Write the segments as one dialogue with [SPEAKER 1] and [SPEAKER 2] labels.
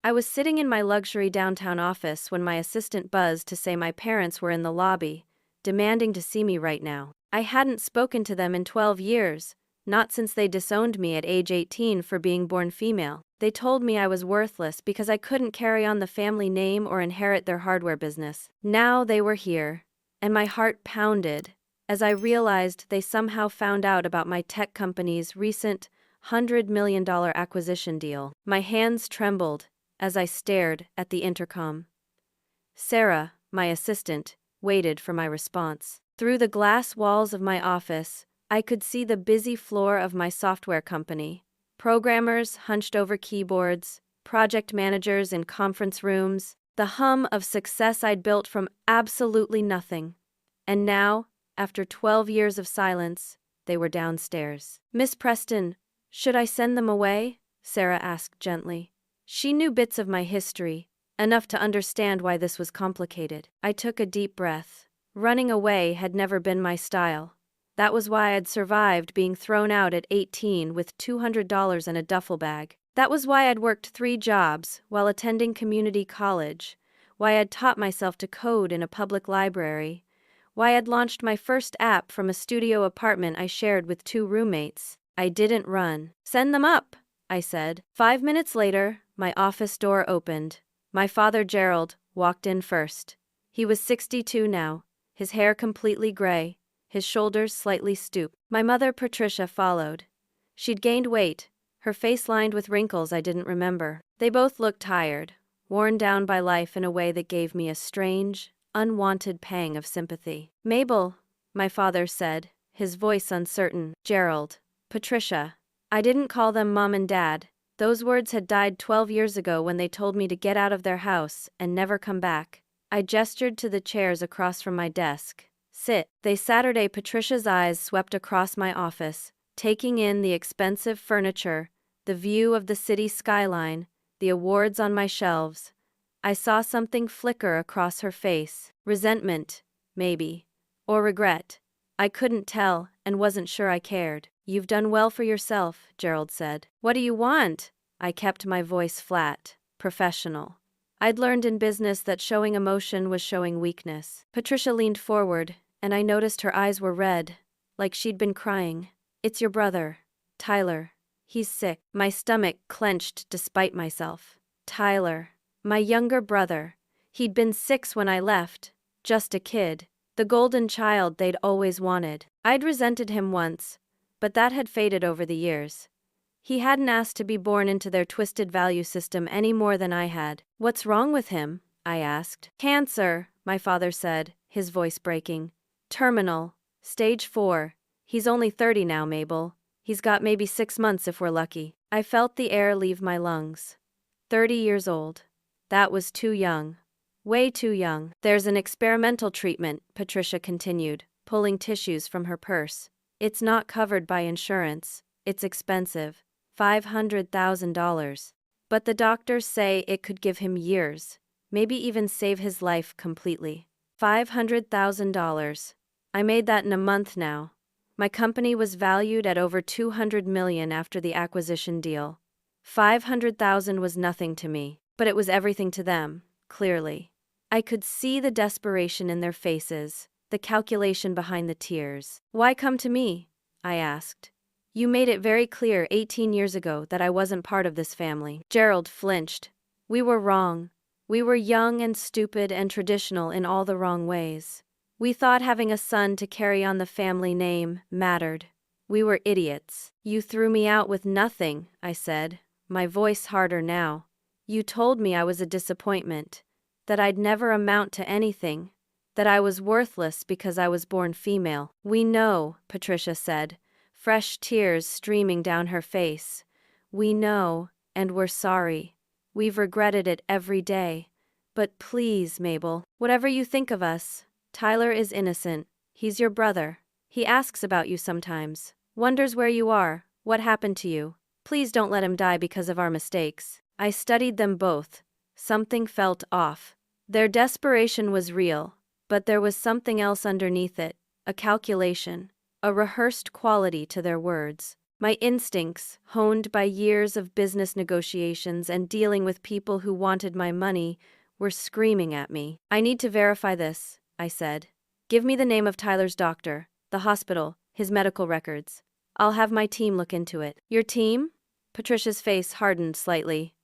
[SPEAKER 1] I was sitting in my luxury downtown office when my assistant buzzed to say my parents were in the lobby, demanding to see me right now. I hadn't spoken to them in 12 years, not since they disowned me at age 18 for being born female. They told me I was worthless because I couldn't carry on the family name or inherit their hardware business. Now they were here, and my heart pounded as I realized they somehow found out about my tech company's recent $100 million acquisition deal. My hands trembled as I stared at the intercom. Sarah, my assistant, waited for my response. Through the glass walls of my office, I could see the busy floor of my software company. Programmers hunched over keyboards, project managers in conference rooms, the hum of success I'd built from absolutely nothing. And now, after 12 years of silence, they were downstairs. "Miss Preston, should I send them away?" Sarah asked gently. She knew bits of my history, enough to understand why this was complicated. I took a deep breath. Running away had never been my style. That was why I'd survived being thrown out at 18 with $200 in a duffel bag. That was why I'd worked 3 jobs while attending community college, why I'd taught myself to code in a public library, why I'd launched my first app from a studio apartment I shared with 2 roommates. I didn't run. "Send them up," I said. 5 minutes later, my office door opened. My father, Gerald, walked in first. He was 62 now, his hair completely gray, his shoulders slightly stooped. My mother, Patricia, followed. She'd gained weight, her face lined with wrinkles I didn't remember. They both looked tired, worn down by life in a way that gave me a strange, unwanted pang of sympathy. "Mabel," my father said, his voice uncertain. "Gerald. Patricia." I didn't call them Mom and Dad. Those words had died 12 years ago when they told me to get out of their house and never come back. I gestured to the chairs across from my desk. "Sit." Saturday, Patricia's eyes swept across my office, taking in the expensive furniture, the view of the city skyline, the awards on my shelves. I saw something flicker across her face. Resentment, maybe. Or regret. I couldn't tell, and wasn't sure I cared. "You've done well for yourself," Gerald said. "What do you want?" I kept my voice flat, professional. I'd learned in business that showing emotion was showing weakness. Patricia leaned forward, and I noticed her eyes were red, like she'd been crying. "It's your brother, Tyler. He's sick." My stomach clenched despite myself. Tyler. My younger brother. He'd been 6 when I left, just a kid, the golden child they'd always wanted. I'd resented him once, but that had faded over the years. He hadn't asked to be born into their twisted value system any more than I had. "What's wrong with him?" I asked. "Cancer," my father said, his voice breaking. "Terminal. Stage 4. He's only 30 now, Mabel. He's got maybe 6 months if we're lucky." I felt the air leave my lungs. 30 years old. That was too young. Way too young. "There's an experimental treatment," Patricia continued, pulling tissues from her purse. "It's not covered by insurance. It's expensive. $500,000. But the doctors say it could give him years, maybe even save his life completely." $500,000. I made that in a month now. My company was valued at over $200 million after the acquisition deal. 500,000 was nothing to me, but it was everything to them, clearly. I could see the desperation in their faces, the calculation behind the tears. "Why come to me?" I asked. "You made it very clear 18 years ago that I wasn't part of this family." Gerald flinched. "We were wrong. We were young and stupid and traditional in all the wrong ways. We thought having a son to carry on the family name mattered. We were idiots. You threw me out with nothing," I said, my voice harder now. "You told me I was a disappointment, that I'd never amount to anything, that I was worthless because I was born female." "We know," Patricia said, fresh tears streaming down her face. "We know, and we're sorry. We've regretted it every day. But please, Mabel, whatever you think of us, Tyler is innocent. He's your brother. He asks about you sometimes, wonders where you are, what happened to you. Please don't let him die because of our mistakes." I studied them both. Something felt off. Their desperation was real, but there was something else underneath it, a calculation, a rehearsed quality to their words. My instincts, honed by years of business negotiations and dealing with people who wanted my money, were screaming at me. "I need to verify this," I said. "Give me the name of Tyler's doctor, the hospital, his medical records. I'll have my team look into it." "Your team?" Patricia's face hardened slightly.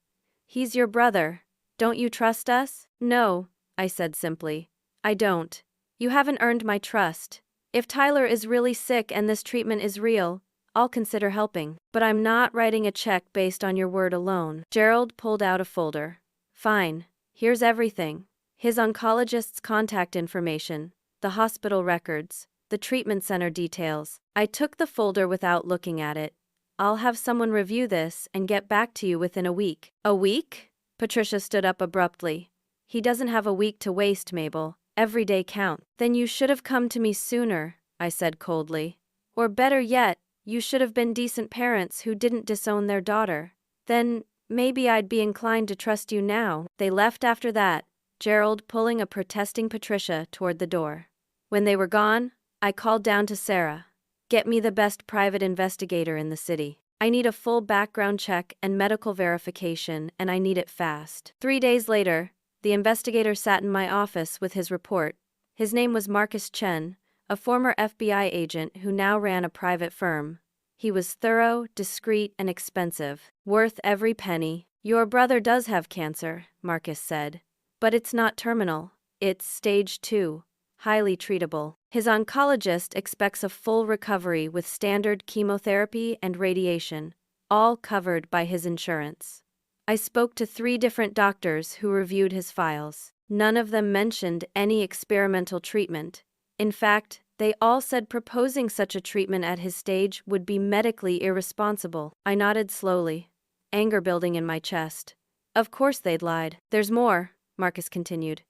[SPEAKER 1] "He's your brother. Don't you trust us?" "No," I said simply. "I don't. You haven't earned my trust. If Tyler is really sick and this treatment is real, I'll consider helping. But I'm not writing a check based on your word alone." Gerald pulled out a folder. "Fine. Here's everything. His oncologist's contact information, the hospital records, the treatment center details." I took the folder without looking at it. "I'll have someone review this and get back to you within a week." "A week?" Patricia stood up abruptly. "He doesn't have a week to waste, Mabel. Every day counts." "Then you should have come to me sooner," I said coldly. "Or better yet, you should have been decent parents who didn't disown their daughter. Then maybe I'd be inclined to trust you now." They left after that, Gerald pulling a protesting Patricia toward the door. When they were gone, I called down to Sarah. "Get me the best private investigator in the city. I need a full background check and medical verification, and I need it fast." 3 days later, the investigator sat in my office with his report. His name was Marcus Chen, a former FBI agent who now ran a private firm. He was thorough, discreet, and expensive. "Worth every penny." "Your brother does have cancer," Marcus said. "But it's not terminal. It's stage 2. Highly treatable. His oncologist expects a full recovery with standard chemotherapy and radiation, all covered by his insurance." I spoke to 3 different doctors who reviewed his files. None of them mentioned any experimental treatment. In fact, they all said proposing such a treatment at his stage would be medically irresponsible. I nodded slowly, anger building in my chest. Of course they'd lied. "There's more," Marcus continued.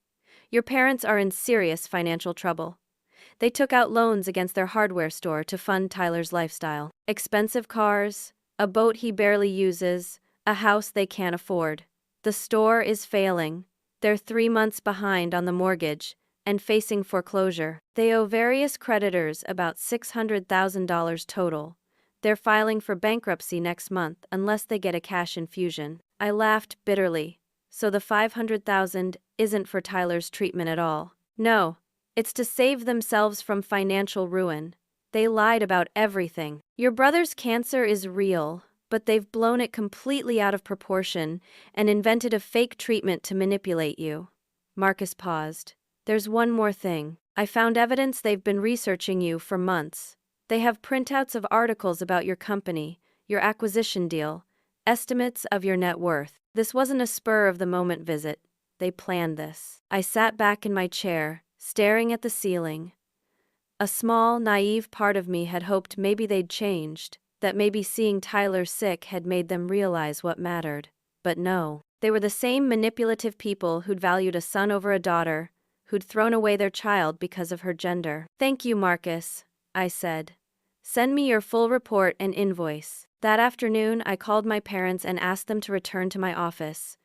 [SPEAKER 1] "Your parents are in serious financial trouble. They took out loans against their hardware store to fund Tyler's lifestyle. Expensive cars, a boat he barely uses, a house they can't afford. The store is failing. They're 3 months behind on the mortgage and facing foreclosure. They owe various creditors about $600,000 total. They're filing for bankruptcy next month unless they get a cash infusion." I laughed bitterly. "So the $500,000 isn't for Tyler's treatment at all?" "No. It's to save themselves from financial ruin. They lied about everything. Your brother's cancer is real, but they've blown it completely out of proportion and invented a fake treatment to manipulate you." Marcus paused. "There's one more thing. I found evidence they've been researching you for months. They have printouts of articles about your company, your acquisition deal, estimates of your net worth. This wasn't a spur-of-the-moment visit. They planned this." I sat back in my chair, staring at the ceiling. A small, naive part of me had hoped maybe they'd changed, that maybe seeing Tyler sick had made them realize what mattered. But no. They were the same manipulative people who'd valued a son over a daughter, who'd thrown away their child because of her gender. "Thank you, Marcus," I said. "Send me your full report and invoice." That afternoon, I called my parents and asked them to return to my office.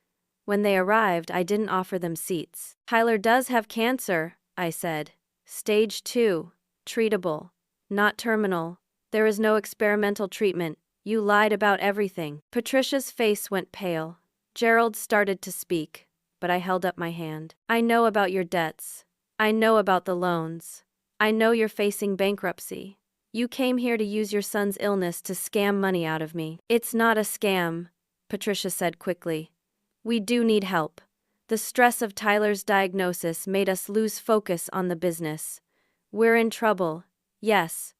[SPEAKER 1] When they arrived, I didn't offer them seats. "Tyler does have cancer," I said. "Stage 2. Treatable. Not terminal. There is no experimental treatment. You lied about everything." Patricia's face went pale. Gerald started to speak, but I held up my hand. "I know about your debts. I know about the loans. I know you're facing bankruptcy. You came here to use your son's illness to scam money out of me." "It's not a scam," Patricia said quickly. "We do need help. The stress of Tyler's diagnosis made us lose focus on the business. We're in trouble, yes,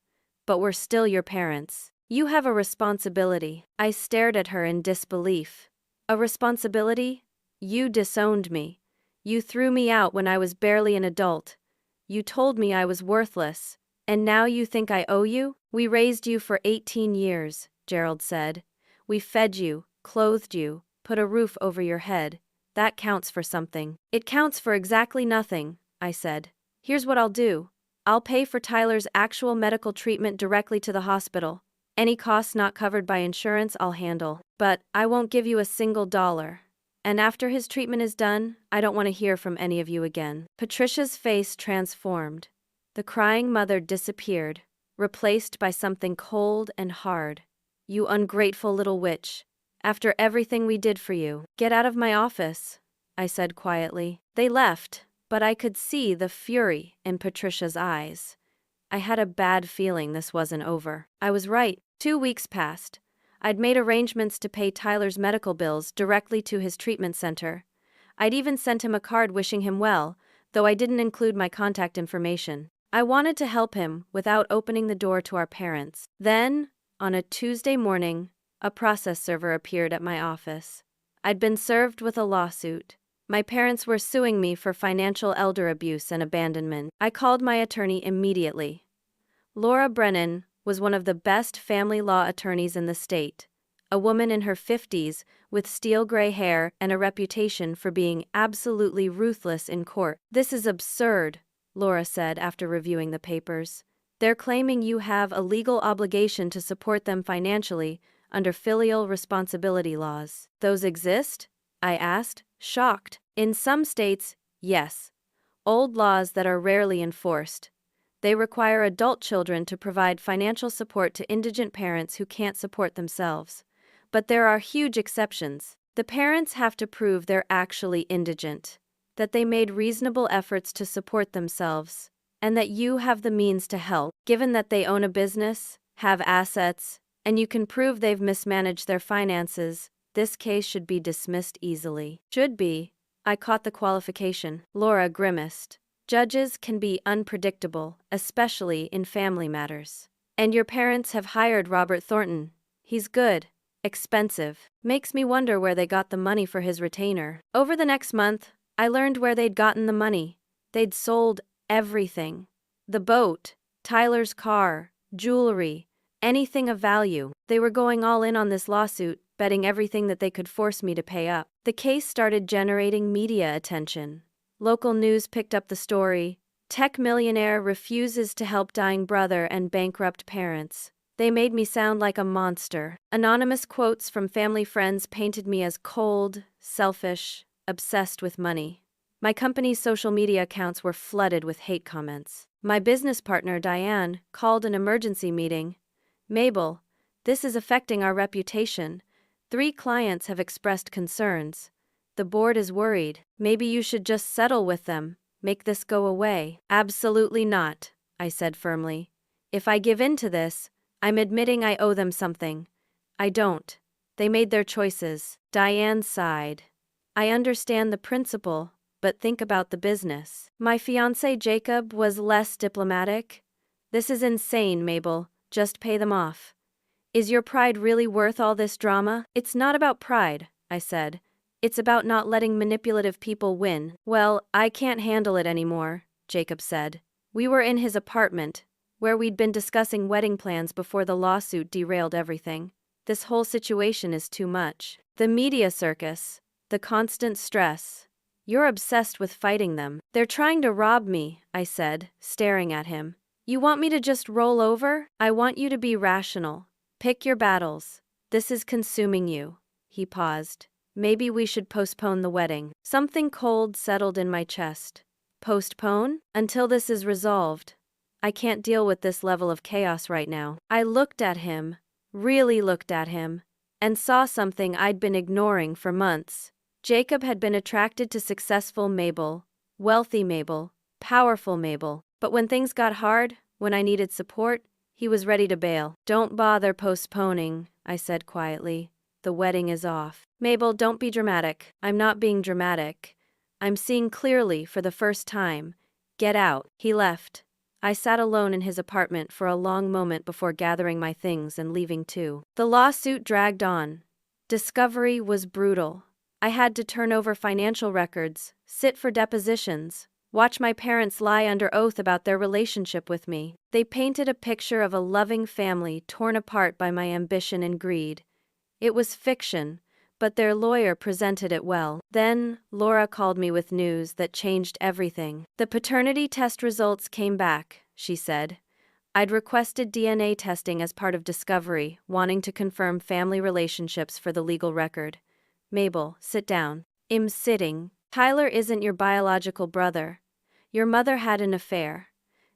[SPEAKER 1] but we're still your parents. You have a responsibility." I stared at her in disbelief. "A responsibility? You disowned me. You threw me out when I was barely an adult. You told me I was worthless. And now you think I owe you?" "We raised you for 18 years, Gerald said. "We fed you, clothed you, put a roof over your head. That counts for something." "It counts for exactly nothing," I said. "Here's what I'll do. I'll pay for Tyler's actual medical treatment directly to the hospital. Any costs not covered by insurance I'll handle. But I won't give you a single dollar. And after his treatment is done, I don't want to hear from any of you again." Patricia's face transformed. The crying mother disappeared, replaced by something cold and hard. You ungrateful little witch. After everything we did for you. Get out of my office, I said quietly. They left, but I could see the fury in Patricia's eyes. I had a bad feeling this wasn't over. I was right. 2 weeks passed. I'd made arrangements to pay Tyler's medical bills directly to his treatment center. I'd even sent him a card wishing him well, though I didn't include my contact information. I wanted to help him without opening the door to our parents. Then, on a Tuesday morning, a process server appeared at my office. I'd been served with a lawsuit. My parents were suing me for financial elder abuse and abandonment. I called my attorney immediately. Laura Brennan was one of the best family law attorneys in the state, a woman in her 50s with steel gray hair and a reputation for being absolutely ruthless in court. This is absurd, Laura said after reviewing the papers. They're claiming you have a legal obligation to support them financially under filial responsibility laws. Those exist? I asked, shocked. In some states, yes. Old laws that are rarely enforced. They require adult children to provide financial support to indigent parents who can't support themselves. But there are huge exceptions. The parents have to prove they're actually indigent, that they made reasonable efforts to support themselves, and that you have the means to help. Given that they own a business, have assets, and you can prove they've mismanaged their finances, this case should be dismissed easily. Should be. I caught the qualification. Laura grimaced. Judges can be unpredictable, especially in family matters. And your parents have hired Robert Thornton. He's good. Expensive. Makes me wonder where they got the money for his retainer. Over the next month, I learned where they'd gotten the money. They'd sold everything. The boat, Tyler's car, jewelry, anything of value. They were going all in on this lawsuit, betting everything that they could force me to pay up. The case started generating media attention. Local news picked up the story. Tech millionaire refuses to help dying brother and bankrupt parents. They made me sound like a monster. Anonymous quotes from family friends painted me as cold, selfish, obsessed with money. My company's social media accounts were flooded with hate comments. My business partner, Diane, called an emergency meeting. Mabel, this is affecting our reputation. 3 clients have expressed concerns. The board is worried. Maybe you should just settle with them, make this go away. Absolutely not, I said firmly. If I give in to this, I'm admitting I owe them something. I don't. They made their choices. Diane sighed. I understand the principle, but think about the business. My fiancé Jacob was less diplomatic. This is insane, Mabel. Just pay them off. Is your pride really worth all this drama? It's not about pride, I said. It's about not letting manipulative people win. Well, I can't handle it anymore, Jacob said. We were in his apartment, where we'd been discussing wedding plans before the lawsuit derailed everything. This whole situation is too much. The media circus, the constant stress. You're obsessed with fighting them. They're trying to rob me, I said, staring at him. You want me to just roll over? I want you to be rational. Pick your battles. This is consuming you. He paused. Maybe we should postpone the wedding. Something cold settled in my chest. Postpone? Until this is resolved. I can't deal with this level of chaos right now. I looked at him, really looked at him, and saw something I'd been ignoring for months. Jacob had been attracted to successful Mabel, wealthy Mabel, powerful Mabel. But when things got hard, when I needed support, he was ready to bail. Don't bother postponing, I said quietly. The wedding is off. Mabel, don't be dramatic. I'm not being dramatic. I'm seeing clearly for the first time. Get out. He left. I sat alone in his apartment for a long moment before gathering my things and leaving too. The lawsuit dragged on. Discovery was brutal. I had to turn over financial records, sit for depositions, watch my parents lie under oath about their relationship with me. They painted a picture of a loving family torn apart by my ambition and greed. It was fiction, but their lawyer presented it well. Then, Laura called me with news that changed everything. The paternity test results came back, she said. I'd requested DNA testing as part of discovery, wanting to confirm family relationships for the legal record. Mabel, sit down. I'm sitting. Tyler isn't your biological brother. Your mother had an affair.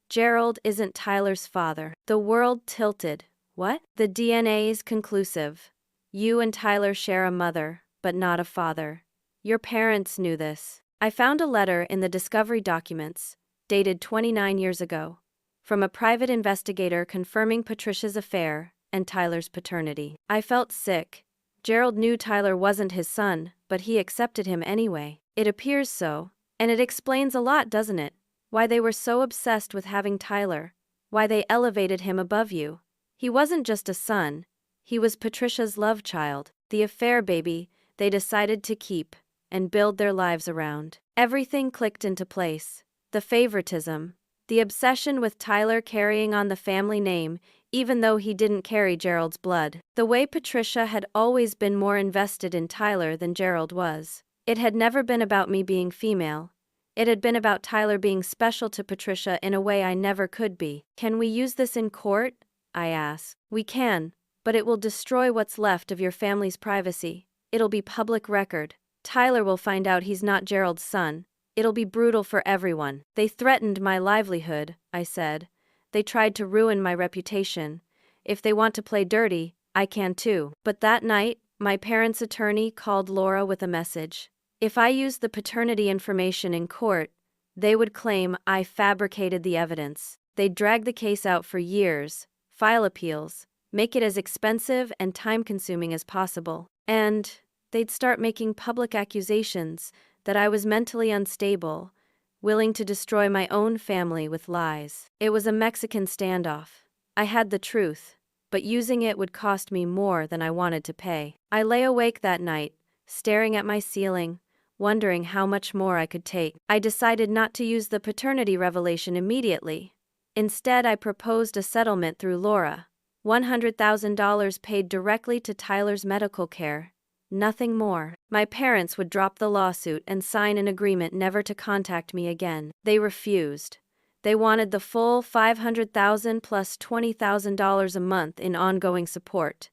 [SPEAKER 1] Gerald isn't Tyler's father. The world tilted. What? The DNA is conclusive. You and Tyler share a mother, but not a father. Your parents knew this. I found a letter in the discovery documents, dated 29 years ago, from a private investigator confirming Patricia's affair and Tyler's paternity. I felt sick. Gerald knew Tyler wasn't his son, but he accepted him anyway. It appears so, and it explains a lot, doesn't it? Why they were so obsessed with having Tyler, why they elevated him above you. He wasn't just a son, he was Patricia's love child, the affair baby they decided to keep and build their lives around. Everything clicked into place. The favoritism, the obsession with Tyler carrying on the family name even though he didn't carry Gerald's blood. The way Patricia had always been more invested in Tyler than Gerald was. It had never been about me being female. It had been about Tyler being special to Patricia in a way I never could be. Can we use this in court? I asked. We can, but it will destroy what's left of your family's privacy. It'll be public record. Tyler will find out he's not Gerald's son. It'll be brutal for everyone. They threatened my livelihood, I said. They tried to ruin my reputation. If they want to play dirty, I can too. But that night, my parents' attorney called Laura with a message. If I used the paternity information in court, they would claim I fabricated the evidence. They'd drag the case out for years, file appeals, make it as expensive and time-consuming as possible. And they'd start making public accusations that I was mentally unstable, willing to destroy my own family with lies. It was a Mexican standoff. I had the truth, but using it would cost me more than I wanted to pay. I lay awake that night, staring at my ceiling, wondering how much more I could take. I decided not to use the paternity revelation immediately. Instead, I proposed a settlement through Laura. $100,000 paid directly to Tyler's medical care. Nothing more. My parents would drop the lawsuit and sign an agreement never to contact me again. They refused. They wanted the full $500,000 plus $20,000 a month in ongoing support.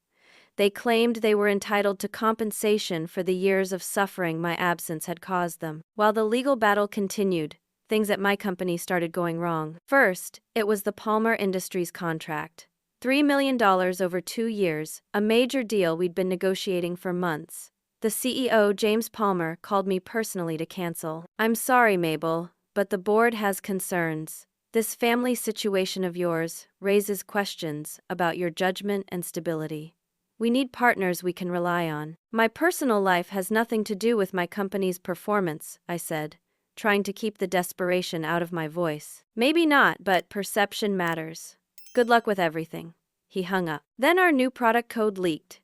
[SPEAKER 1] They claimed they were entitled to compensation for the years of suffering my absence had caused them. While the legal battle continued, things at my company started going wrong. First, it was the Palmer Industries contract. $3 million over 2 years, a major deal we'd been negotiating for months. The CEO, James Palmer, called me personally to cancel. I'm sorry, Mabel, but the board has concerns. This family situation of yours raises questions about your judgment and stability. We need partners we can rely on. My personal life has nothing to do with my company's performance, I said, trying to keep the desperation out of my voice. Maybe not, but perception matters. Good luck with everything. He hung up. Then our new product code leaked.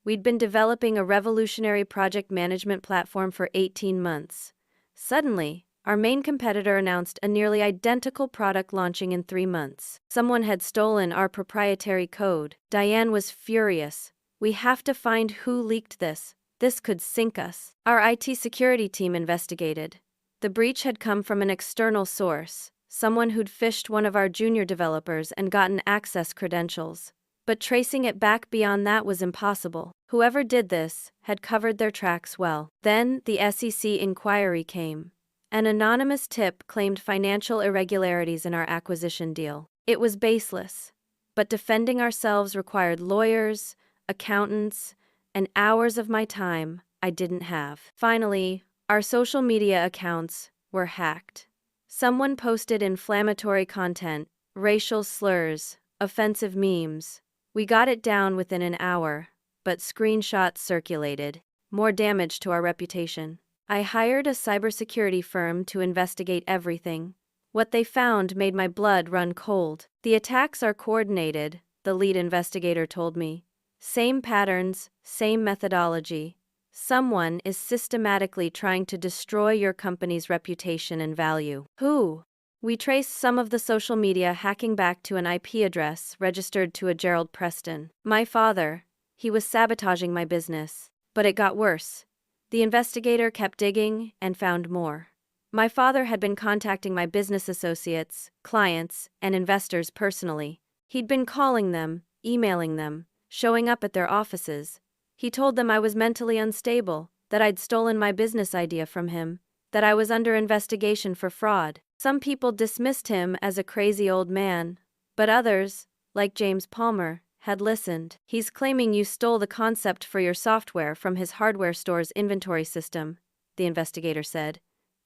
[SPEAKER 1] We'd been developing a revolutionary project management platform for 18 months. Suddenly, our main competitor announced a nearly identical product launching in 3 months. Someone had stolen our proprietary code. Diane was furious. We have to find who leaked this. This could sink us. Our IT security team investigated. The breach had come from an external source. Someone who'd phished one of our junior developers and gotten access credentials. But tracing it back beyond that was impossible. Whoever did this had covered their tracks well. Then the SEC inquiry came. An anonymous tip claimed financial irregularities in our acquisition deal. It was baseless, but defending ourselves required lawyers, accountants, and hours of my time I didn't have. Finally, our social media accounts were hacked. Someone posted inflammatory content, racial slurs, offensive memes. We got it down within an hour, but screenshots circulated. More damage to our reputation. I hired a cybersecurity firm to investigate everything. What they found made my blood run cold. The attacks are coordinated, the lead investigator told me. Same patterns, same methodology. Someone is systematically trying to destroy your company's reputation and value. Who? We traced some of the social media hacking back to an IP address registered to a Gerald Preston. My father. He was sabotaging my business. But it got worse. The investigator kept digging and found more. My father had been contacting my business associates, clients, and investors personally. He'd been calling them, emailing them, showing up at their offices. He told them I was mentally unstable, that I'd stolen my business idea from him, that I was under investigation for fraud. Some people dismissed him as a crazy old man, but others, like James Palmer, had listened. He's claiming you stole the concept for your software from his hardware store's inventory system, the investigator said.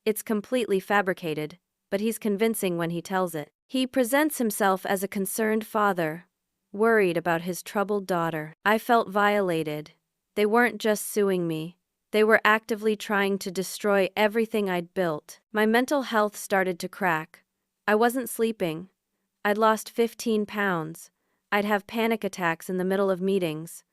[SPEAKER 1] It's completely fabricated, but he's convincing when he tells it. He presents himself as a concerned father, worried about his troubled daughter. I felt violated. They weren't just suing me. They were actively trying to destroy everything I'd built. My mental health started to crack. I wasn't sleeping. I'd lost 15 pounds. I'd have panic attacks in the middle of meetings.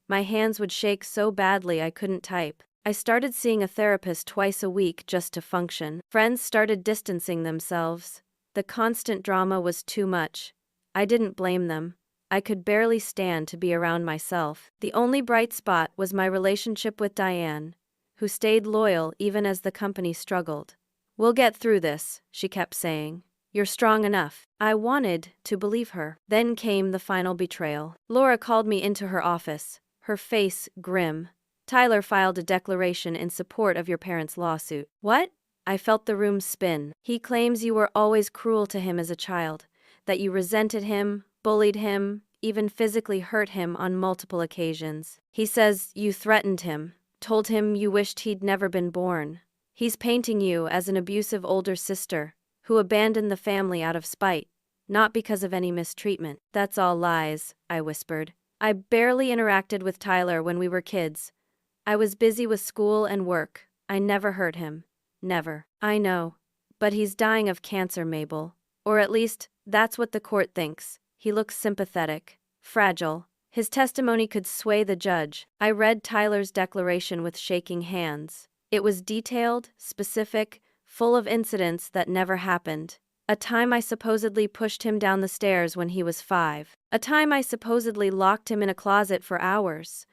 [SPEAKER 1] My hands would shake so badly I couldn't type. I started seeing a therapist twice a week just to function. Friends started distancing themselves. The constant drama was too much. I didn't blame them. I could barely stand to be around myself. The only bright spot was my relationship with Diane, who stayed loyal even as the company struggled. "We'll get through this," she kept saying. "You're strong enough." I wanted to believe her. Then came the final betrayal. Laura called me into her office, her face grim. "Tyler filed a declaration in support of your parents' lawsuit." "What?" I felt the room spin. "He claims you were always cruel to him as a child, that you resented him, bullied him, even physically hurt him on multiple occasions. He says you threatened him, told him you wished he'd never been born. He's painting you as an abusive older sister who abandoned the family out of spite, not because of any mistreatment." "That's all lies," I whispered. "I barely interacted with Tyler when we were kids. I was busy with school and work. I never hurt him. Never." "I know. But he's dying of cancer, Mabel. Or at least, that's what the court thinks. He looks sympathetic, fragile. His testimony could sway the judge." I read Tyler's declaration with shaking hands. It was detailed, specific, full of incidents that never happened. A time I supposedly pushed him down the stairs when he was 5. A time I supposedly locked him in a closet for hours.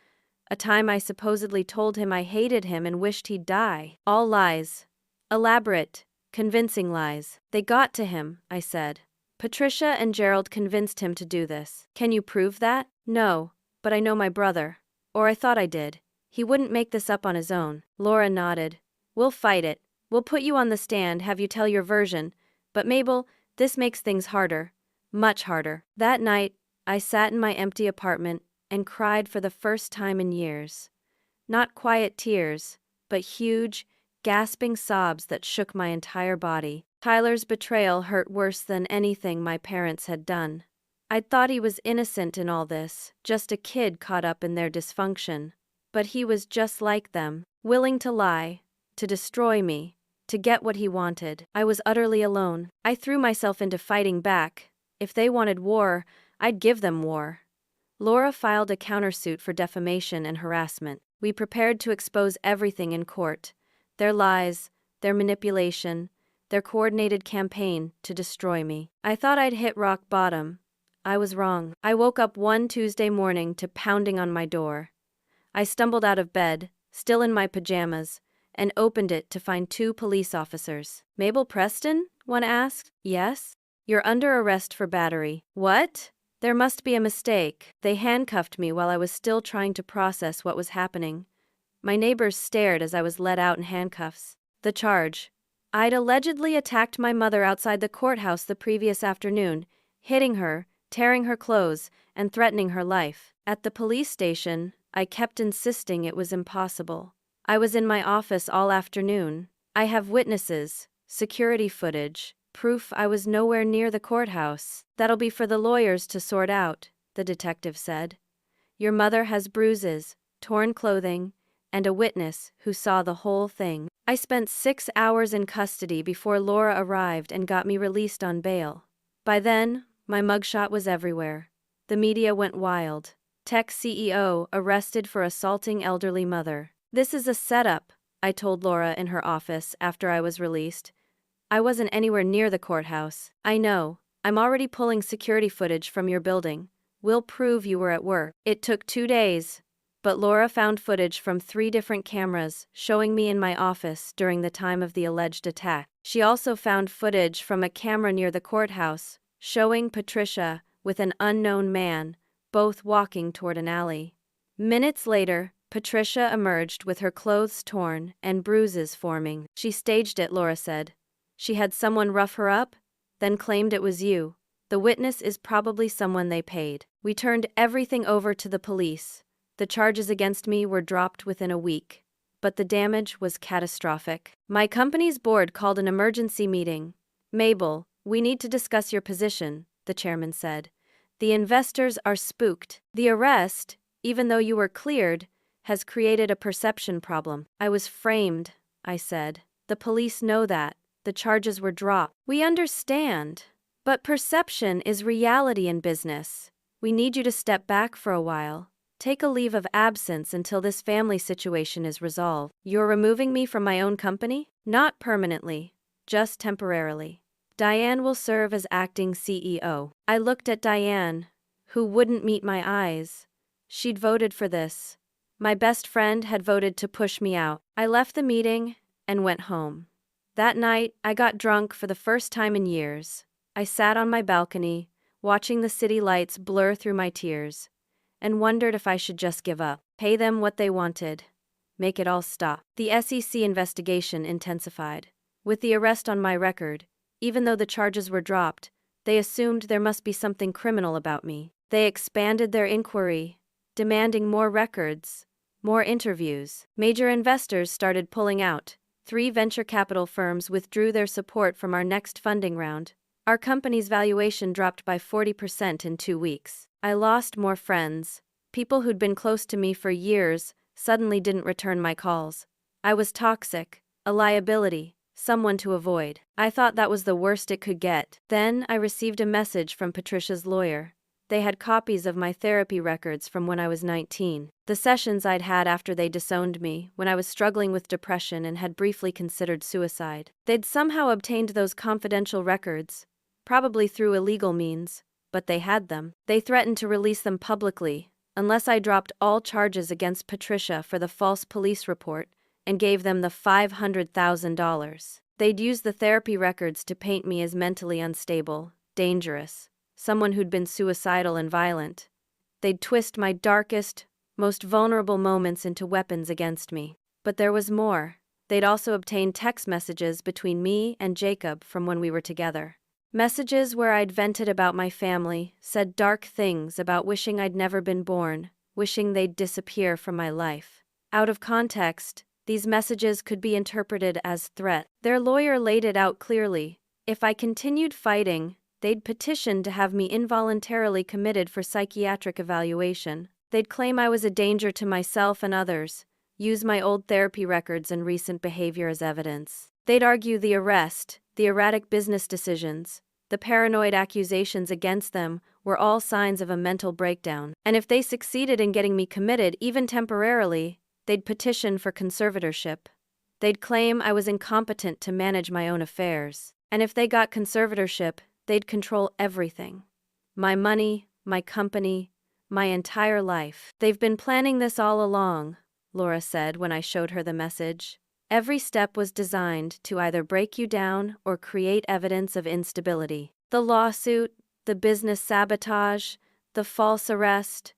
[SPEAKER 1] A time I supposedly told him I hated him and wished he'd die. All lies. Elaborate, convincing lies. "They got to him," I said. "Patricia and Gerald convinced him to do this." "Can you prove that?" "No, but I know my brother. Or I thought I did. He wouldn't make this up on his own." Laura nodded. "We'll fight it. We'll put you on the stand, have you tell your version. But Mabel, this makes things harder. Much harder." That night, I sat in my empty apartment and cried for the first time in years. Not quiet tears, but huge, gasping sobs that shook my entire body. Tyler's betrayal hurt worse than anything my parents had done. I'd thought he was innocent in all this, just a kid caught up in their dysfunction. But he was just like them, willing to lie, to destroy me, to get what he wanted. I was utterly alone. I threw myself into fighting back. If they wanted war, I'd give them war. Laura filed a countersuit for defamation and harassment. We prepared to expose everything in court. Their lies, their manipulation, their coordinated campaign to destroy me. I thought I'd hit rock bottom. I was wrong. I woke up one Tuesday morning to pounding on my door. I stumbled out of bed, still in my pajamas, and opened it to find 2 police officers. "Mabel Preston?" one asked. "Yes." "You're under arrest for battery." "What?" "There must be a mistake." They handcuffed me while I was still trying to process what was happening. My neighbors stared as I was let out in handcuffs. The charge: I'd allegedly attacked my mother outside the courthouse the previous afternoon, hitting her, tearing her clothes, and threatening her life. At the police station, I kept insisting it was impossible. I was in my office all afternoon. I have witnesses, security footage, proof I was nowhere near the courthouse. "That'll be for the lawyers to sort out," the detective said. "Your mother has bruises, torn clothing, and a witness who saw the whole thing." I spent 6 hours in custody before Laura arrived and got me released on bail. By then, my mugshot was everywhere. The media went wild. Tech CEO arrested for assaulting elderly mother. "This is a setup," I told Laura in her office after I was released. I wasn't anywhere near the courthouse. "I know. I'm already pulling security footage from your building. We'll prove you were at work." It took 2 days, but Laura found footage from 3 different cameras showing me in my office during the time of the alleged attack. She also found footage from a camera near the courthouse showing Patricia with an unknown man, both walking toward an alley. Minutes later, Patricia emerged with her clothes torn and bruises forming. "She staged it," Laura said. "She had someone rough her up, then claimed it was you. The witness is probably someone they paid. We turned everything over to the police. The charges against me were dropped within a week. But the damage was catastrophic. My company's board called an emergency meeting. "Mabel, we need to discuss your position," the chairman said. "The investors are spooked. The arrest, even though you were cleared, has created a perception problem." "I was framed," I said. "The police know that. The charges were dropped." "We understand. But perception is reality in business. We need you to step back for a while. Take a leave of absence until this family situation is resolved." "You're removing me from my own company?" "Not permanently, just temporarily. Diane will serve as acting CEO." I looked at Diane, who wouldn't meet my eyes. She'd voted for this. My best friend had voted to push me out. I left the meeting and went home. That night, I got drunk for the first time in years. I sat on my balcony, watching the city lights blur through my tears, and wondered if I should just give up, pay them what they wanted, make it all stop. The SEC investigation intensified. With the arrest on my record, even though the charges were dropped, they assumed there must be something criminal about me. They expanded their inquiry, demanding more records, more interviews. Major investors started pulling out. 3 venture capital firms withdrew their support from our next funding round. Our company's valuation dropped by 40% in 2 weeks. I lost more friends. People who'd been close to me for years suddenly didn't return my calls. I was toxic, a liability, someone to avoid. I thought that was the worst it could get. Then I received a message from Patricia's lawyer. They had copies of my therapy records from when I was 19. The sessions I'd had after they disowned me, when I was struggling with depression and had briefly considered suicide. They'd somehow obtained those confidential records, probably through illegal means, but they had them. They threatened to release them publicly, unless I dropped all charges against Patricia for the false police report and gave them the $500,000. They'd use the therapy records to paint me as mentally unstable, dangerous, someone who'd been suicidal and violent. They'd twist my darkest, most vulnerable moments into weapons against me. But there was more. They'd also obtained text messages between me and Jacob from when we were together. Messages where I'd vented about my family, said dark things about wishing I'd never been born, wishing they'd disappear from my life. Out of context, these messages could be interpreted as threat. Their lawyer laid it out clearly. If I continued fighting, they'd petition to have me involuntarily committed for psychiatric evaluation. They'd claim I was a danger to myself and others, use my old therapy records and recent behavior as evidence. They'd argue the arrest, the erratic business decisions, the paranoid accusations against them were all signs of a mental breakdown. And if they succeeded in getting me committed, even temporarily, they'd petition for conservatorship. They'd claim I was incompetent to manage my own affairs. And if they got conservatorship, they'd control everything. My money, my company, my entire life. "They've been planning this all along," Laura said when I showed her the message. "Every step was designed to either break you down or create evidence of instability. The lawsuit, the business sabotage, the false arrest,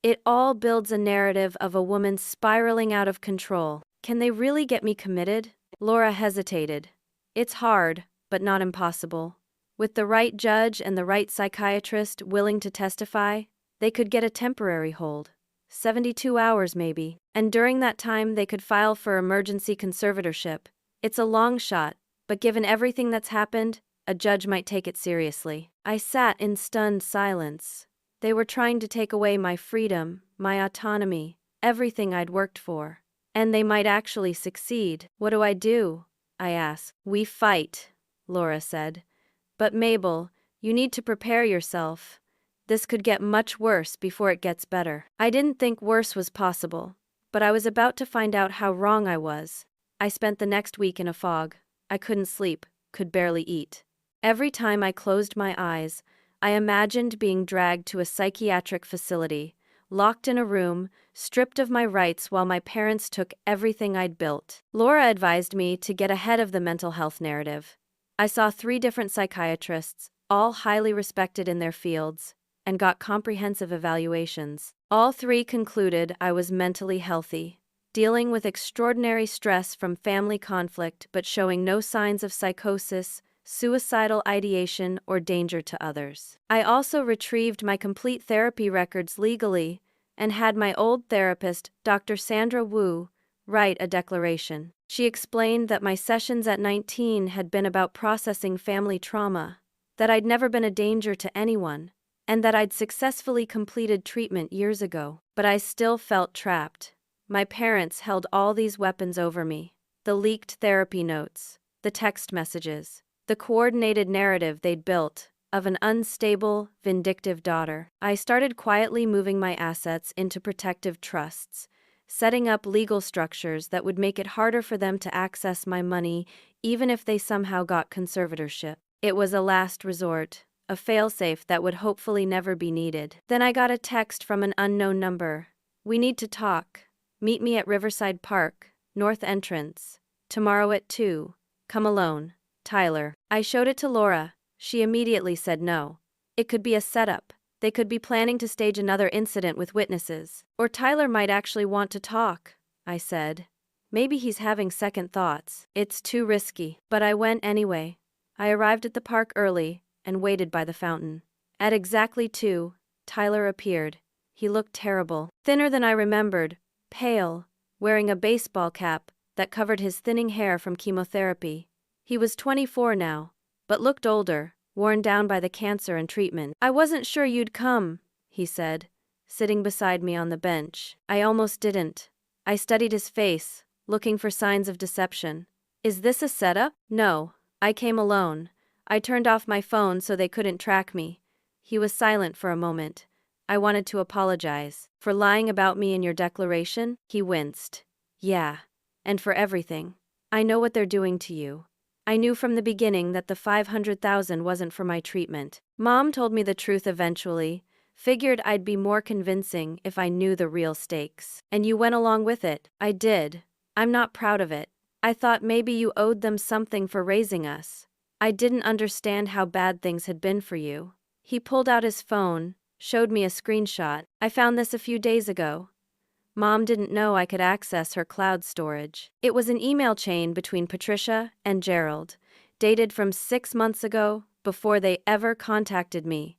[SPEAKER 1] it all builds a narrative of a woman spiraling out of control. Can they really get me committed?" Laura hesitated. "It's hard, but not impossible. With the right judge and the right psychiatrist willing to testify, they could get a temporary hold. 72 hours maybe. And during that time they could file for emergency conservatorship. It's a long shot, but given everything that's happened, a judge might take it seriously." I sat in stunned silence. They were trying to take away my freedom, my autonomy, everything I'd worked for. And they might actually succeed. "What do I do?" I asked. "We fight," Laura said. "But Mabel, you need to prepare yourself. This could get much worse before it gets better." I didn't think worse was possible, but I was about to find out how wrong I was. I spent the next week in a fog. I couldn't sleep, could barely eat. Every time I closed my eyes, I imagined being dragged to a psychiatric facility, locked in a room, stripped of my rights while my parents took everything I'd built. Laura advised me to get ahead of the mental health narrative. I saw 3 different psychiatrists, all highly respected in their fields, and got comprehensive evaluations. All 3 concluded I was mentally healthy, dealing with extraordinary stress from family conflict but showing no signs of psychosis, suicidal ideation, or danger to others. I also retrieved my complete therapy records legally and had my old therapist, Dr. Sandra Wu, write a declaration. She explained that my sessions at 19 had been about processing family trauma, that I'd never been a danger to anyone, and that I'd successfully completed treatment years ago. But I still felt trapped. My parents held all these weapons over me: the leaked therapy notes, the text messages, the coordinated narrative they'd built of an unstable, vindictive daughter. I started quietly moving my assets into protective trusts, setting up legal structures that would make it harder for them to access my money even if they somehow got conservatorship. It was a last resort, a failsafe that would hopefully never be needed. Then I got a text from an unknown number. "We need to talk. Meet me at Riverside Park, North Entrance, tomorrow at 2. Come alone. Tyler." I showed it to Laura. She immediately said no. It could be a setup. They could be planning to stage another incident with witnesses. Or Tyler might actually want to talk, I said. Maybe he's having second thoughts. It's too risky. But I went anyway. I arrived at the park early and waited by the fountain. At exactly 2, Tyler appeared. He looked terrible. Thinner than I remembered, pale, wearing a baseball cap that covered his thinning hair from chemotherapy. He was 24 now, but looked older, worn down by the cancer and treatment. "I wasn't sure you'd come," he said, sitting beside me on the bench. I almost didn't. I studied his face, looking for signs of deception. "Is this a setup?" "No, I came alone. I turned off my phone so they couldn't track me." He was silent for a moment. "I wanted to apologize. For lying about me in your declaration?" He winced. "Yeah. And for everything. I know what they're doing to you. I knew from the beginning that the $500,000 wasn't for my treatment. Mom told me the truth eventually, figured I'd be more convincing if I knew the real stakes. And you went along with it." "I did. I'm not proud of it. I thought maybe you owed them something for raising us. I didn't understand how bad things had been for you." He pulled out his phone, showed me a screenshot. "I found this a few days ago. Mom didn't know I could access her cloud storage." It was an email chain between Patricia and Gerald, dated from 6 months ago, before they ever contacted me.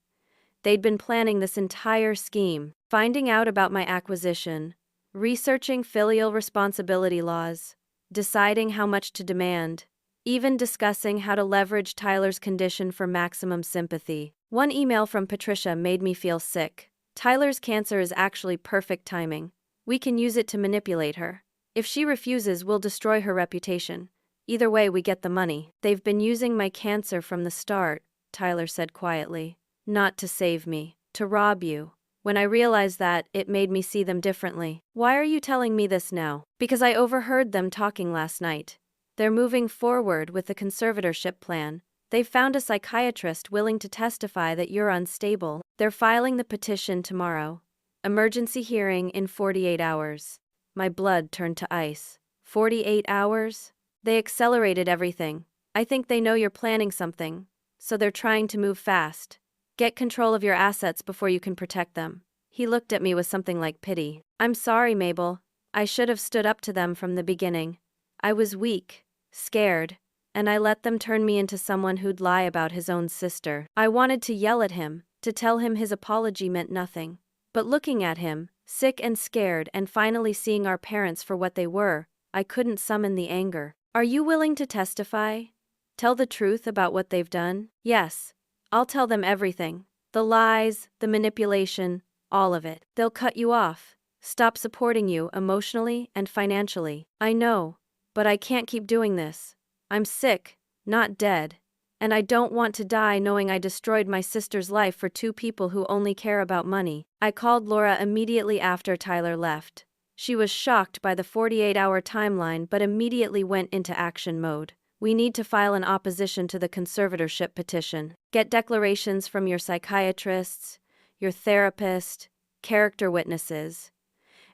[SPEAKER 1] They'd been planning this entire scheme, finding out about my acquisition, researching filial responsibility laws, deciding how much to demand, even discussing how to leverage Tyler's condition for maximum sympathy. One email from Patricia made me feel sick. "Tyler's cancer is actually perfect timing. We can use it to manipulate her. If she refuses, we'll destroy her reputation. Either way, we get the money." "They've been using my cancer from the start," Tyler said quietly. "Not to save me, to rob you." When I realized that, it made me see them differently. "Why are you telling me this now?" "Because I overheard them talking last night. They're moving forward with the conservatorship plan. They've found a psychiatrist willing to testify that you're unstable. They're filing the petition tomorrow. Emergency hearing in 48 hours. My blood turned to ice. 48 hours? They accelerated everything. I think they know you're planning something, so they're trying to move fast. Get control of your assets before you can protect them." He looked at me with something like pity. "I'm sorry, Mabel. I should have stood up to them from the beginning. I was weak, scared, and I let them turn me into someone who'd lie about his own sister. I wanted to yell at him, to tell him his apology meant nothing. But looking at him, sick and scared, and finally seeing our parents for what they were, I couldn't summon the anger." "Are you willing to testify? Tell the truth about what they've done?" "Yes. I'll tell them everything. The lies, the manipulation, all of it. They'll cut you off, stop supporting you emotionally and financially." "I know, but I can't keep doing this. I'm sick, not dead. And I don't want to die knowing I destroyed my sister's life for 2 people who only care about money." I called Laura immediately after Tyler left. She was shocked by the 48-hour timeline but immediately went into action mode. "We need to file an opposition to the conservatorship petition. Get declarations from your psychiatrists, your therapist, character witnesses.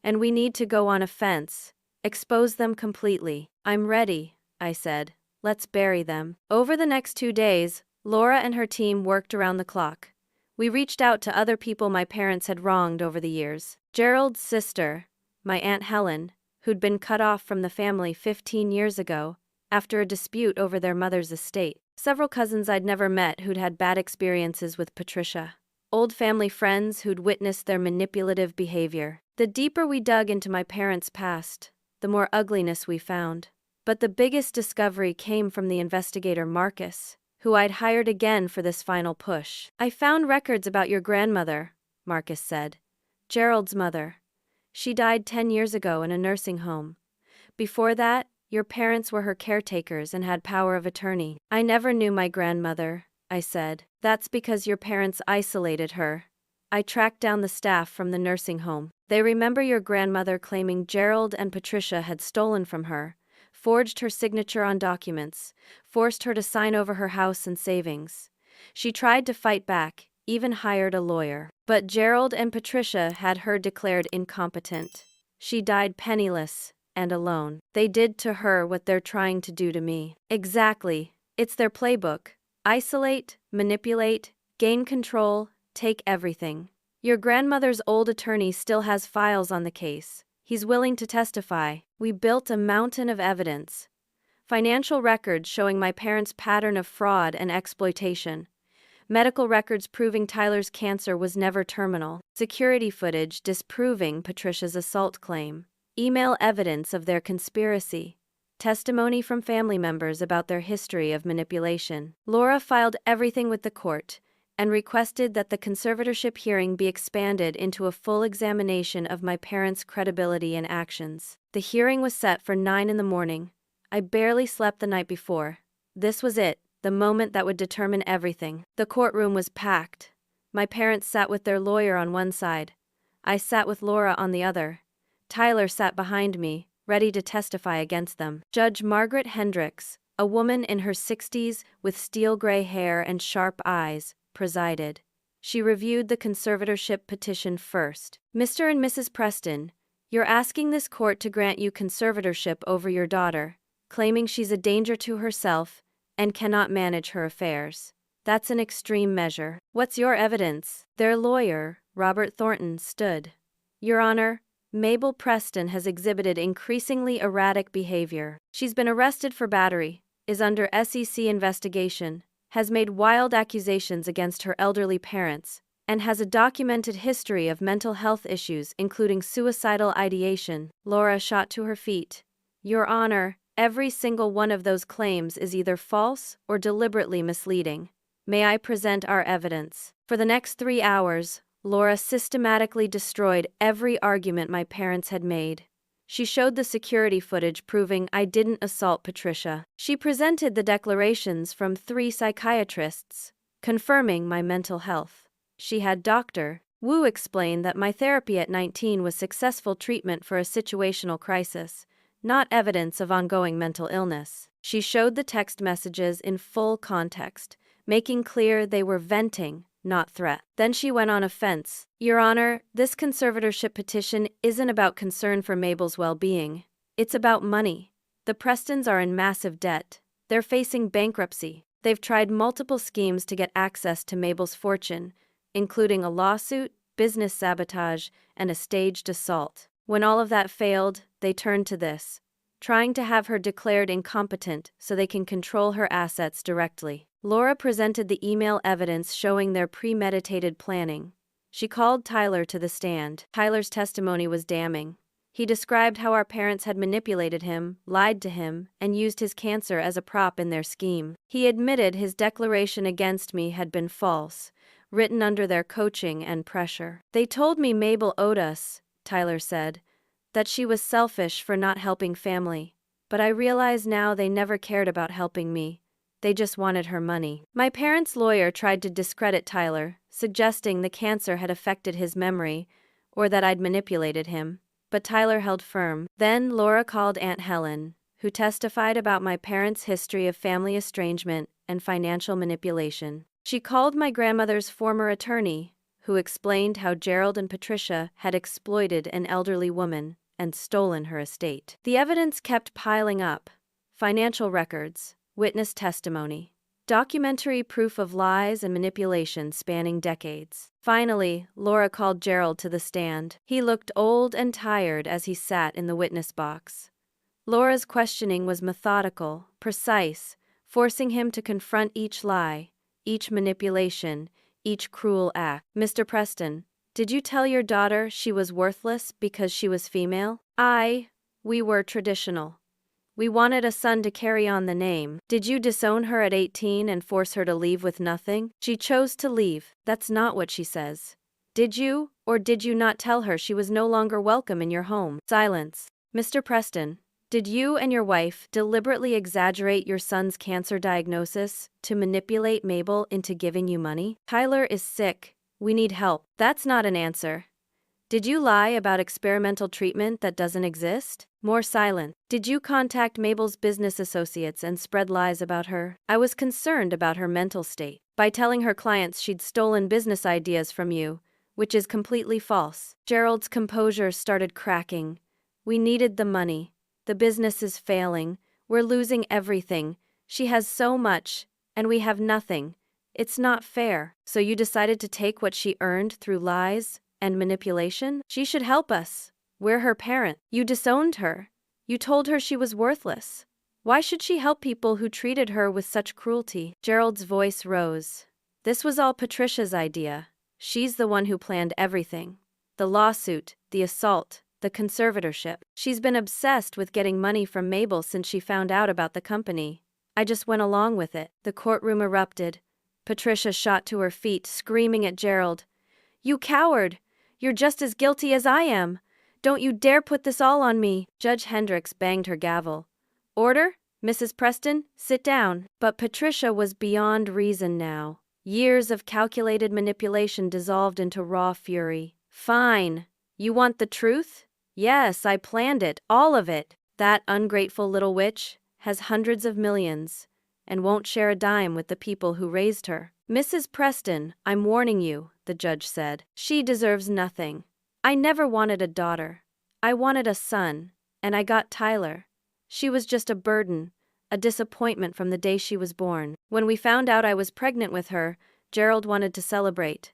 [SPEAKER 1] And we need to go on a fence, expose them completely." "I'm ready," I said. "Let's bury them." Over the next 2 days, Laura and her team worked around the clock. We reached out to other people my parents had wronged over the years. Gerald's sister, my Aunt Helen, who'd been cut off from the family 15 years ago, after a dispute over their mother's estate. Several cousins I'd never met who'd had bad experiences with Patricia. Old family friends who'd witnessed their manipulative behavior. The deeper we dug into my parents' past, the more ugliness we found. But the biggest discovery came from the investigator Marcus, who I'd hired again for this final push. "I found records about your grandmother," Marcus said. "Gerald's mother. She died 10 years ago in a nursing home. Before that, your parents were her caretakers and had power of attorney." "I never knew my grandmother," I said. "That's because your parents isolated her. I tracked down the staff from the nursing home. They remember your grandmother claiming Gerald and Patricia had stolen from her, forged her signature on documents, forced her to sign over her house and savings. She tried to fight back, even hired a lawyer. But Gerald and Patricia had her declared incompetent. She died penniless and alone. They did to her what they're trying to do to me." "Exactly. It's their playbook. Isolate, manipulate, gain control, take everything." "Your grandmother's old attorney still has files on the case. He's willing to testify." We built a mountain of evidence. Financial records showing my parents' pattern of fraud and exploitation. Medical records proving Tyler's cancer was never terminal. Security footage disproving Patricia's assault claim. Email evidence of their conspiracy. Testimony from family members about their history of manipulation. Laura filed everything with the court and requested that the conservatorship hearing be expanded into a full examination of my parents' credibility and actions. The hearing was set for 9 in the morning. I barely slept the night before. This was it, the moment that would determine everything. The courtroom was packed. My parents sat with their lawyer on one side. I sat with Laura on the other. Tyler sat behind me, ready to testify against them. Judge Margaret Hendricks, a woman in her 60s with steel gray hair and sharp eyes, presided. She reviewed the conservatorship petition first. "Mr. and Mrs. Preston, you're asking this court to grant you conservatorship over your daughter, claiming she's a danger to herself and cannot manage her affairs. That's an extreme measure. What's your evidence?" Their lawyer, Robert Thornton, stood. "Your Honor, Mabel Preston has exhibited increasingly erratic behavior. She's been arrested for battery, is under SEC investigation, has made wild accusations against her elderly parents, and has a documented history of mental health issues including suicidal ideation." Laura shot to her feet. "Your Honor, every single one of those claims is either false or deliberately misleading. May I present our evidence?" For the next 3 hours, Laura systematically destroyed every argument my parents had made. She showed the security footage proving I didn't assault Patricia. She presented the declarations from 3 psychiatrists, confirming my mental health. She had Dr. Wu explain that my therapy at 19 was successful treatment for a situational crisis, not evidence of ongoing mental illness. She showed the text messages in full context, making clear they were venting, not threat. Then she went on offense. "Your Honor, this conservatorship petition isn't about concern for Mabel's well-being. It's about money. The Prestons are in massive debt. They're facing bankruptcy. They've tried multiple schemes to get access to Mabel's fortune, including a lawsuit, business sabotage, and a staged assault. When all of that failed, they turned to this, trying to have her declared incompetent so they can control her assets directly." Laura presented the email evidence showing their premeditated planning. She called Tyler to the stand. Tyler's testimony was damning. He described how our parents had manipulated him, lied to him, and used his cancer as a prop in their scheme. He admitted his declaration against me had been false, written under their coaching and pressure. "They told me Mabel owed us," Tyler said, "that she was selfish for not helping family. But I realize now they never cared about helping me. They just wanted her money." My parents' lawyer tried to discredit Tyler, suggesting the cancer had affected his memory, or that I'd manipulated him. But Tyler held firm. Then Laura called Aunt Helen, who testified about my parents' history of family estrangement and financial manipulation. She called my grandmother's former attorney, who explained how Gerald and Patricia had exploited an elderly woman and stolen her estate. The evidence kept piling up: financial records, witness testimony, documentary proof of lies and manipulation spanning decades. Finally, Laura called Gerald to the stand. He looked old and tired as he sat in the witness box. Laura's questioning was methodical, precise, forcing him to confront each lie, each manipulation, each cruel act. Mr. Preston, did you tell your daughter she was worthless because she was female? We were traditional. We wanted a son to carry on the name. Did you disown her at 18 and force her to leave with nothing? She chose to leave. That's not what she says. Did you, or did you not tell her she was no longer welcome in your home? Silence. Mr. Preston, did you and your wife deliberately exaggerate your son's cancer diagnosis to manipulate Mabel into giving you money? Tyler is sick. We need help. That's not an answer. Did you lie about experimental treatment that doesn't exist? More silent. Did you contact Mabel's business associates and spread lies about her? I was concerned about her mental state. By telling her clients she'd stolen business ideas from you, which is completely false. Gerald's composure started cracking. We needed the money. The business is failing. We're losing everything. She has so much, and we have nothing. It's not fair. So you decided to take what she earned through lies and manipulation? She should help us. We're her parent. You disowned her. You told her she was worthless. Why should she help people who treated her with such cruelty? Gerald's voice rose. This was all Patricia's idea. She's the one who planned everything. The lawsuit, the assault, the conservatorship. She's been obsessed with getting money from Mabel since she found out about the company. I just went along with it. The courtroom erupted. Patricia shot to her feet, screaming at Gerald. You coward! You're just as guilty as I am. Don't you dare put this all on me. Judge Hendricks banged her gavel. Order? Mrs. Preston, sit down. But Patricia was beyond reason now. Years of calculated manipulation dissolved into raw fury. Fine. You want the truth? Yes, I planned it, all of it. That ungrateful little witch has hundreds of millions and won't share a dime with the people who raised her. Mrs. Preston, I'm warning you, the judge said. She deserves nothing. I never wanted a daughter. I wanted a son, and I got Tyler. She was just a burden, a disappointment from the day she was born. When we found out I was pregnant with her, Gerald wanted to celebrate.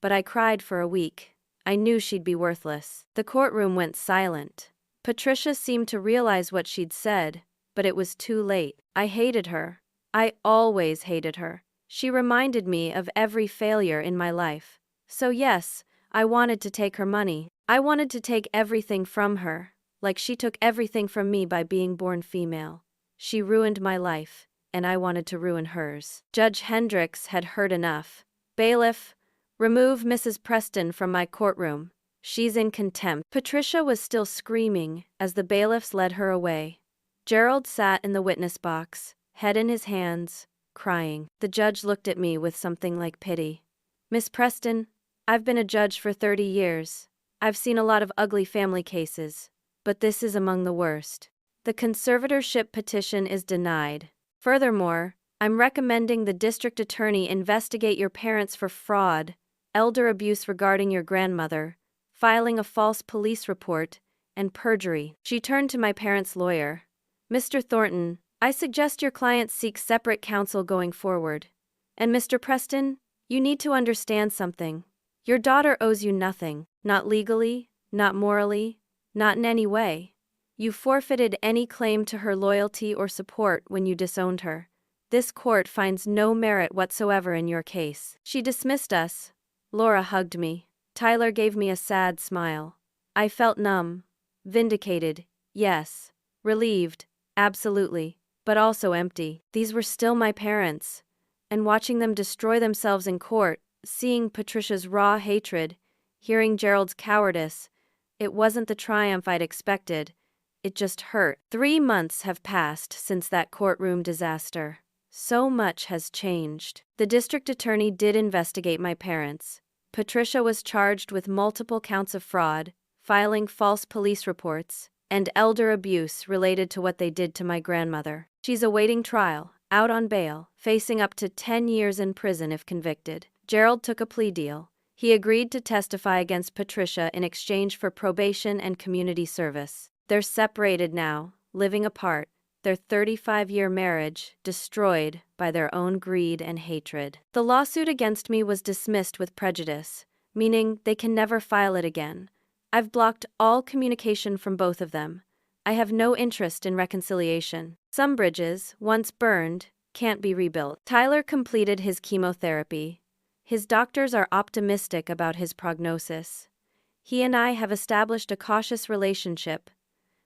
[SPEAKER 1] But I cried for a week. I knew she'd be worthless. The courtroom went silent. Patricia seemed to realize what she'd said, but it was too late. I hated her. I always hated her. She reminded me of every failure in my life. So yes, I wanted to take her money. I wanted to take everything from her, like she took everything from me by being born female. She ruined my life, and I wanted to ruin hers. Judge Hendricks had heard enough. Bailiff, remove Mrs. Preston from my courtroom. She's in contempt. Patricia was still screaming as the bailiffs led her away. Gerald sat in the witness box, head in his hands, crying. The judge looked at me with something like pity. Miss Preston, I've been a judge for 30 years. I've seen a lot of ugly family cases, but this is among the worst. The conservatorship petition is denied. Furthermore, I'm recommending the district attorney investigate your parents for fraud, elder abuse regarding your grandmother, filing a false police report, and perjury. She turned to my parents' lawyer. Mr. Thornton, I suggest your client seek separate counsel going forward. And Mr. Preston, you need to understand something. Your daughter owes you nothing, not legally, not morally, not in any way. You forfeited any claim to her loyalty or support when you disowned her. This court finds no merit whatsoever in your case. She dismissed us. Laura hugged me. Tyler gave me a sad smile. I felt numb. Vindicated, yes. Relieved, absolutely. But also empty. These were still my parents. And watching them destroy themselves in court, seeing Patricia's raw hatred, hearing Gerald's cowardice, it wasn't the triumph I'd expected. It just hurt. 3 months have passed since that courtroom disaster. So much has changed. The district attorney did investigate my parents. Patricia was charged with multiple counts of fraud, filing false police reports, and elder abuse related to what they did to my grandmother. She's awaiting trial, out on bail, facing up to 10 years in prison if convicted. Gerald took a plea deal. He agreed to testify against Patricia in exchange for probation and community service. They're separated now, living apart, their 35-year marriage destroyed by their own greed and hatred. The lawsuit against me was dismissed with prejudice, meaning they can never file it again. I've blocked all communication from both of them. I have no interest in reconciliation. Some bridges, once burned, can't be rebuilt. Tyler completed his chemotherapy. His doctors are optimistic about his prognosis. He and I have established a cautious relationship.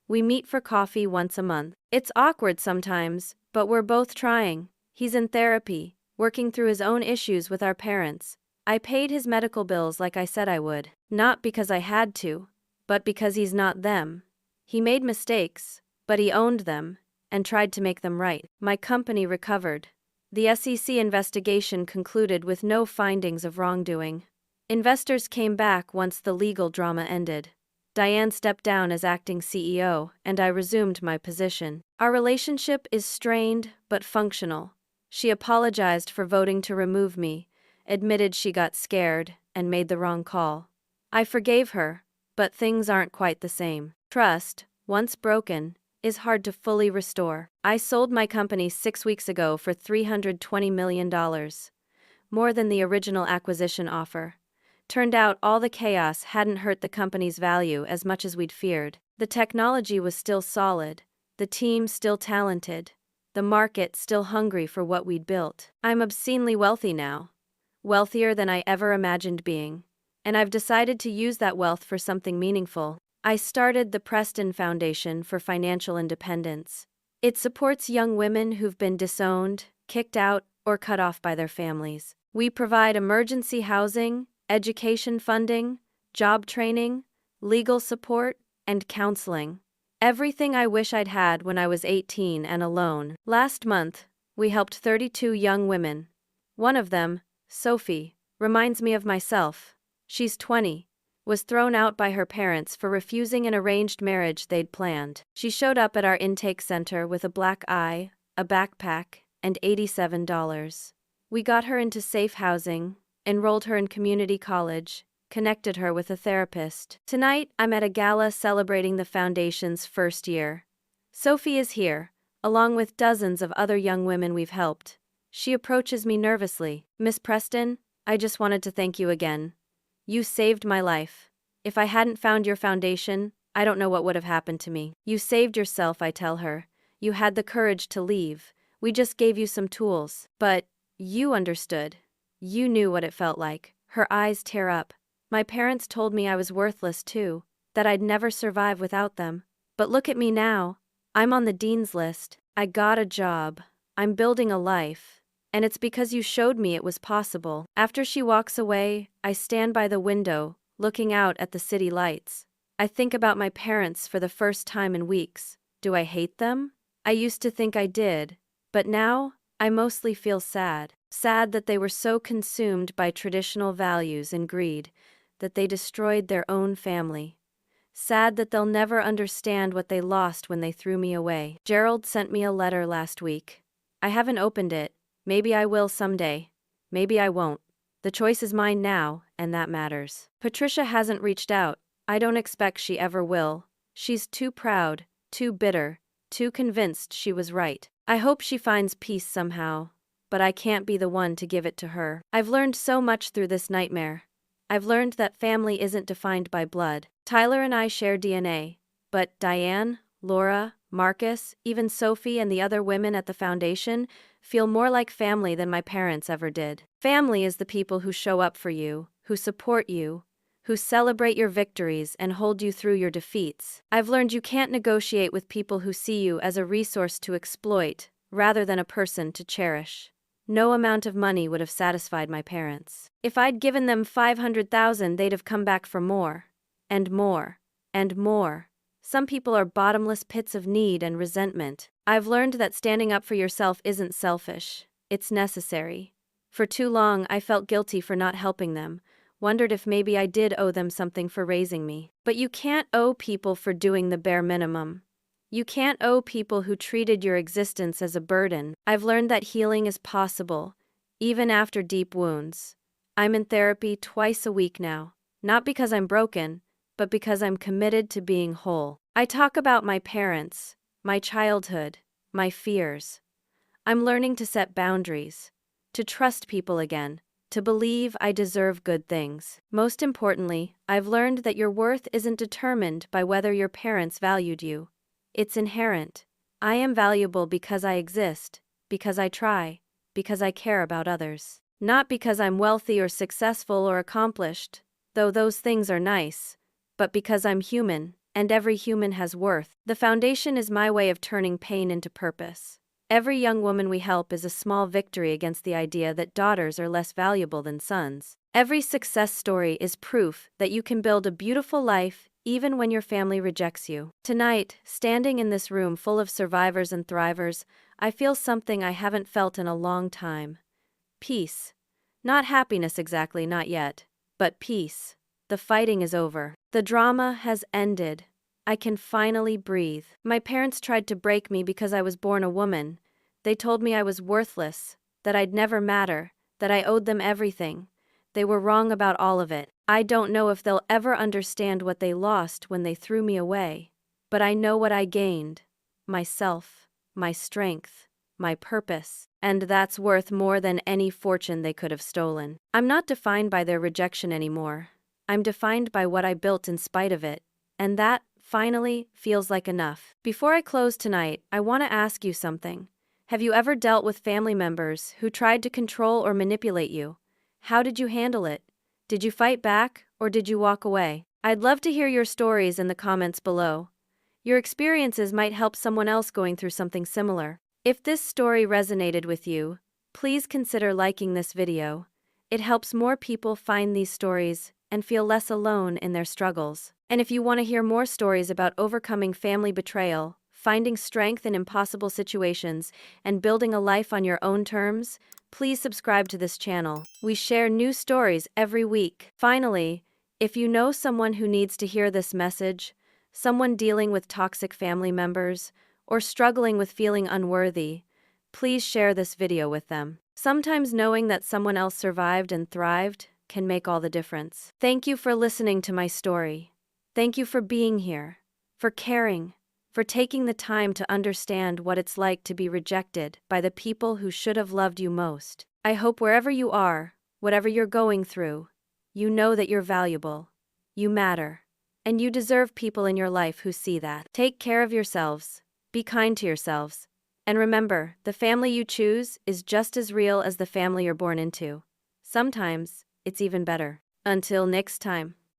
[SPEAKER 1] We meet for coffee once a month. It's awkward sometimes, but we're both trying. He's in therapy, working through his own issues with our parents. I paid his medical bills like I said I would. Not because I had to, but because he's not them. He made mistakes, but he owned them and tried to make them right. My company recovered. The SEC investigation concluded with no findings of wrongdoing. Investors came back once the legal drama ended. Diane stepped down as acting CEO, and I resumed my position. Our relationship is strained but functional. She apologized for voting to remove me, admitted she got scared, and made the wrong call. I forgave her, but things aren't quite the same. Trust, once broken, is hard to fully restore. I sold my company 6 weeks ago for $320 million, more than the original acquisition offer. Turned out all the chaos hadn't hurt the company's value as much as we'd feared. The technology was still solid, the team still talented, the market still hungry for what we'd built. I'm obscenely wealthy now, wealthier than I ever imagined being, and I've decided to use that wealth for something meaningful. I started the Preston Foundation for Financial Independence. It supports young women who've been disowned, kicked out, or cut off by their families. We provide emergency housing, education funding, job training, legal support, and counseling. Everything I wish I'd had when I was 18 and alone. Last month, we helped 32 young women. One of them, Sophie, reminds me of myself. She's 20, was thrown out by her parents for refusing an arranged marriage they'd planned. She showed up at our intake center with a black eye, a backpack, and $87. We got her into safe housing, enrolled her in community college, connected her with a therapist. Tonight, I'm at a gala celebrating the foundation's first year. Sophie is here, along with dozens of other young women we've helped. She approaches me nervously. "Miss Preston, I just wanted to thank you again. You saved my life. If I hadn't found your foundation, I don't know what would have happened to me." "You saved yourself," I tell her. "You had the courage to leave. We just gave you some tools. But you understood. You knew what it felt like." Her eyes tear up. "My parents told me I was worthless too, that I'd never survive without them. But look at me now. I'm on the dean's list. I got a job. I'm building a life. And it's because you showed me it was possible." After she walks away, I stand by the window, looking out at the city lights. I think about my parents for the first time in weeks. Do I hate them? I used to think I did, but now, I mostly feel sad. Sad that they were so consumed by traditional values and greed that they destroyed their own family. Sad that they'll never understand what they lost when they threw me away. Gerald sent me a letter last week. I haven't opened it. Maybe I will someday. Maybe I won't. The choice is mine now, and that matters. Patricia hasn't reached out. I don't expect she ever will. She's too proud, too bitter, too convinced she was right. I hope she finds peace somehow, but I can't be the one to give it to her. I've learned so much through this nightmare. I've learned that family isn't defined by blood. Tyler and I share DNA, but Diane, Laura, Marcus, even Sophie and the other women at the foundation feel more like family than my parents ever did. Family is the people who show up for you, who support you, who celebrate your victories and hold you through your defeats. I've learned you can't negotiate with people who see you as a resource to exploit, rather than a person to cherish. No amount of money would have satisfied my parents. If I'd given them $500,000, they'd have come back for more, and more, and more. Some people are bottomless pits of need and resentment. I've learned that standing up for yourself isn't selfish, it's necessary. For too long, I felt guilty for not helping them, wondered if maybe I did owe them something for raising me. But you can't owe people for doing the bare minimum. You can't owe people who treated your existence as a burden. I've learned that healing is possible, even after deep wounds. I'm in therapy twice a week now, not because I'm broken, but because I'm committed to being whole. I talk about my parents, my childhood, my fears. I'm learning to set boundaries, to trust people again, to believe I deserve good things. Most importantly, I've learned that your worth isn't determined by whether your parents valued you. It's inherent. I am valuable because I exist, because I try, because I care about others. Not because I'm wealthy or successful or accomplished, though those things are nice, but because I'm human, and every human has worth. The foundation is my way of turning pain into purpose. Every young woman we help is a small victory against the idea that daughters are less valuable than sons. Every success story is proof that you can build a beautiful life even when your family rejects you. Tonight, standing in this room full of survivors and thrivers, I feel something I haven't felt in a long time. Peace. Not happiness exactly, not yet, but peace. The fighting is over. The drama has ended. I can finally breathe. My parents tried to break me because I was born a woman. They told me I was worthless, that I'd never matter, that I owed them everything. They were wrong about all of it. I don't know if they'll ever understand what they lost when they threw me away. But I know what I gained. Myself, my strength, my purpose. And that's worth more than any fortune they could have stolen. I'm not defined by their rejection anymore. I'm defined by what I built in spite of it. And that, finally, feels like enough. Before I close tonight, I want to ask you something. Have you ever dealt with family members who tried to control or manipulate you? How did you handle it? Did you fight back, or did you walk away? I'd love to hear your stories in the comments below. Your experiences might help someone else going through something similar. If this story resonated with you, please consider liking this video. It helps more people find these stories and feel less alone in their struggles. And if you want to hear more stories about overcoming family betrayal, finding strength in impossible situations, and building a life on your own terms, please subscribe to this channel. We share new stories every week. Finally, if you know someone who needs to hear this message, someone dealing with toxic family members, or struggling with feeling unworthy, please share this video with them. Sometimes knowing that someone else survived and thrived can make all the difference. Thank you for listening to my story. Thank you for being here, for caring, for taking the time to understand what it's like to be rejected by the people who should have loved you most. I hope wherever you are, whatever you're going through, you know that you're valuable, you matter, and you deserve people in your life who see that. Take care of yourselves, be kind to yourselves, and remember, the family you choose is just as real as the family you're born into. Sometimes, it's even better. Until next time.